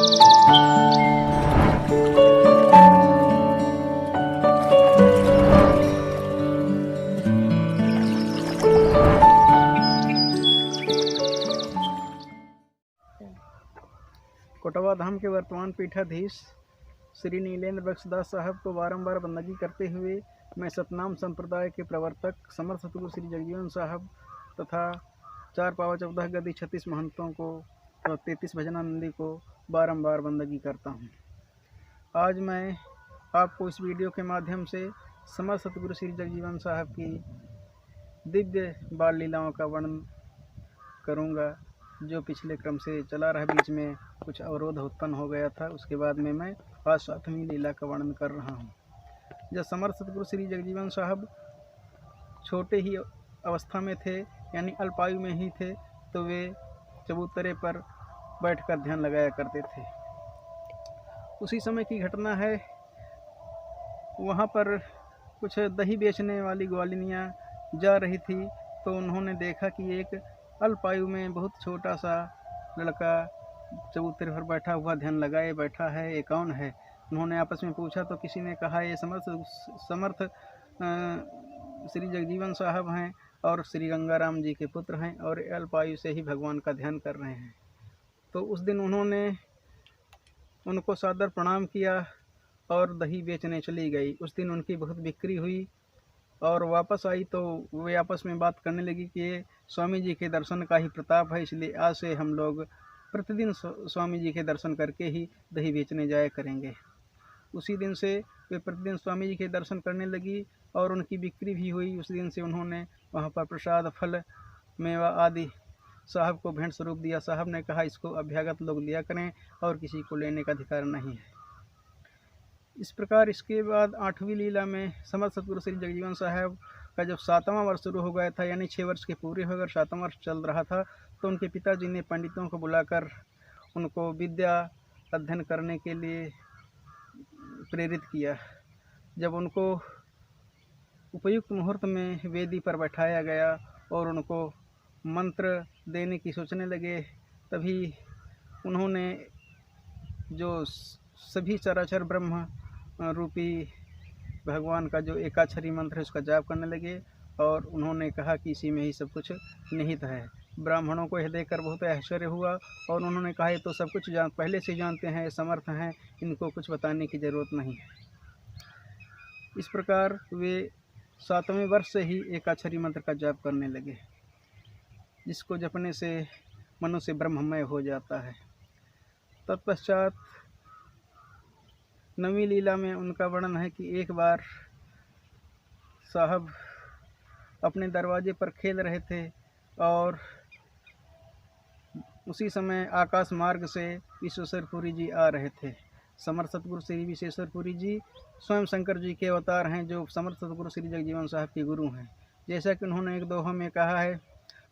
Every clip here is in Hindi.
कोटवा धाम के वर्तमान पीठाधीश श्री नीलेंद्र बख्शदास साहब को बारंबार बंदगी करते हुए मैं सतनाम संप्रदाय के प्रवर्तक समर्थ सतगुरु श्री जगजीवन साहब तथा 4 पावा 14 गद्दी 36 महंतों को और 33 भजनानंदी को बारंबार बंदगी करता हूँ। आज मैं आपको इस वीडियो के माध्यम से समर्थ सतगुरु श्री जगजीवन साहब की दिव्य बाल लीलाओं का वर्णन करूँगा, जो पिछले क्रम से चला रहा। बीच में कुछ अवरोध उत्पन्न हो गया था, उसके बाद में मैं आज 7वीं लीला का वर्णन कर रहा हूँ। जब समर्थ सतगुरु श्री जगजीवन साहब छोटे ही अवस्था में थे, यानी अल्पायु में ही थे, तो वे चबूतरे पर बैठकर ध्यान लगाया करते थे। उसी समय की घटना है, वहाँ पर कुछ दही बेचने वाली ग्वालिनियाँ जा रही थी, तो उन्होंने देखा कि एक अल्पायु में बहुत छोटा सा लड़का चबूतरे पर बैठा हुआ ध्यान लगाए बैठा है, ये कौन है? उन्होंने आपस में पूछा तो किसी ने कहा ये समर्थ श्री जगजीवन साहब हैं और श्री गंगाराम जी के पुत्र हैं और अल्पायु से ही भगवान का ध्यान कर रहे हैं। तो उस दिन उन्होंने उनको सादर प्रणाम किया और दही बेचने चली गई। उस दिन उनकी बहुत बिक्री हुई और वापस आई तो वे आपस में बात करने लगी कि ये स्वामी जी के दर्शन का ही प्रताप है, इसलिए आज से हम लोग प्रतिदिन स्वामी जी के दर्शन करके ही दही बेचने जाया करेंगे। उसी दिन से वे प्रतिदिन स्वामी जी के दर्शन करने लगी और उनकी बिक्री भी हुई। उस दिन से उन्होंने वहाँ पर प्रसाद, फल, मेवा आदि साहब को भेंट स्वरूप दिया। साहब ने कहा इसको अभ्यागत लोग लिया करें और किसी को लेने का अधिकार नहीं है। इस प्रकार इसके बाद 8वीं लीला में समर्थ सतगुरु श्री जगजीवन साहब का जब 7वां वर्ष शुरू हो गया था, यानी 6 वर्ष के पूरे होकर 7वां वर्ष चल रहा था, तो उनके पिताजी ने पंडितों को बुलाकर उनको विद्या अध्ययन करने के लिए प्रेरित किया। जब उनको उपयुक्त मुहूर्त में वेदी पर बैठाया गया और उनको मंत्र देने की सोचने लगे, तभी उन्होंने जो सभी चराचर ब्रह्म रूपी भगवान का जो एकाक्षरी मंत्र है उसका जाप करने लगे और उन्होंने कहा कि इसी में ही सब कुछ निहित है। ब्राह्मणों को यह देखकर बहुत आश्चर्य हुआ और उन्होंने कहा ये तो सब कुछ पहले से जानते हैं, समर्थ हैं, इनको कुछ बताने की ज़रूरत नहीं है। इस प्रकार वे 7वें वर्ष से ही एकाक्षरी मंत्र का जाप करने लगे, जिसको जपने से मनुष्य ब्रह्ममय हो जाता है। तत्पश्चात 9वीं लीला में उनका वर्णन है कि एक बार साहब अपने दरवाजे पर खेल रहे थे और उसी समय आकाश मार्ग से विश्वेश्वरपुरी जी आ रहे थे। समर्थ सतगुरु श्री विश्वेश्वरपुरी जी स्वयं शंकर जी के अवतार हैं, जो समर्थ सतगुरु श्री जगजीवन साहब के गुरु हैं। जैसा कि उन्होंने एक दोहा में कहा है,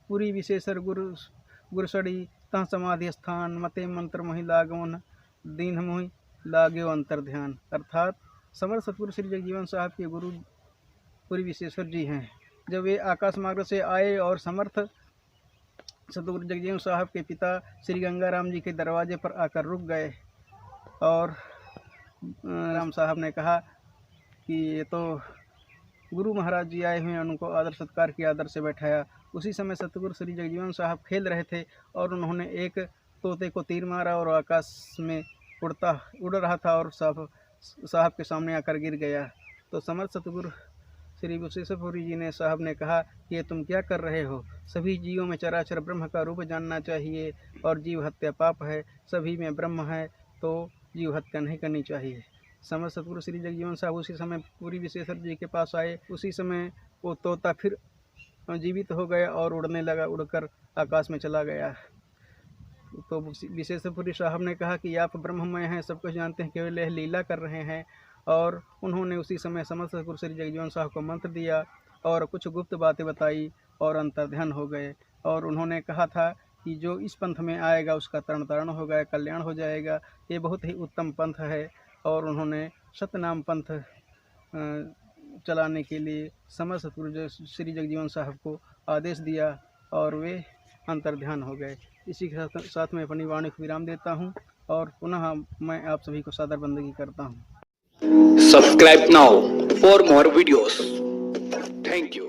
पुरी विशेषर गुरुसड़ी तह समाधि स्थान मते मंत्र मोहि लागवन दीन मोहि लाग्यो अंतर ध्यान। अर्थात समर्थ सतगुरु श्री जगजीवन साहब के गुरु पुरी विश्वेश्वर जी हैं। जब वे आकाश मार्ग से आए और समर्थ सतगुरु जगजीवन साहब के पिता श्री गंगाराम जी के दरवाजे पर आकर रुक गए और राम साहब ने कहा कि ये तो गुरु महाराज जी आए हुए हैं, उनको आदर सत्कार किया, आदर से बैठाया। उसी समय सतगुरु श्री जगजीवन साहब खेल रहे थे और उन्होंने एक तोते को तीर मारा और आकाश में उड़ रहा था और साहब के सामने आकर गिर गया। तो समर्थ सतगुरु श्री विश्वेश्वरपुरी जी ने साहब ने कहा कि ये तुम क्या कर रहे हो? सभी जीवों में चराचर ब्रह्म का रूप जानना चाहिए और जीव हत्या पाप है। सभी में ब्रह्म है तो जीव हत्या नहीं करनी चाहिए। समर्थ सतगुरु श्री जगजीवन साहब उसी समय पुरी विश्वेश्वर जी के पास आए। उसी समय वो तोता फिर जीवित हो गया और उड़ने लगा, उड़कर आकाश में चला गया। तो विश्वेश्वरपुरी साहब ने कहा कि आप ब्रह्ममय हैं, सब कुछ जानते हैं, केवल यह लीला कर रहे हैं। और उन्होंने उसी समय समर्थ सतगुरु श्री जगजीवन साहब को मंत्र दिया और कुछ गुप्त बातें बताई और अंतर्ध्यान हो गए। और उन्होंने कहा था कि जो इस पंथ में आएगा उसका तरण तारण होगा, कल्याण हो जाएगा, ये बहुत ही उत्तम पंथ है। और उन्होंने सतनाम पंथ चलाने के लिए समर्थ सतगुरु श्री जगजीवन साहब को आदेश दिया और वे अंतर्ध्यान हो गए। इसी के साथ मैं अपनी वाणी को विराम देता हूँ और पुनः मैं आप सभी को सादर बंदगी करता हूँ। Subscribe now for more videos. Thank you.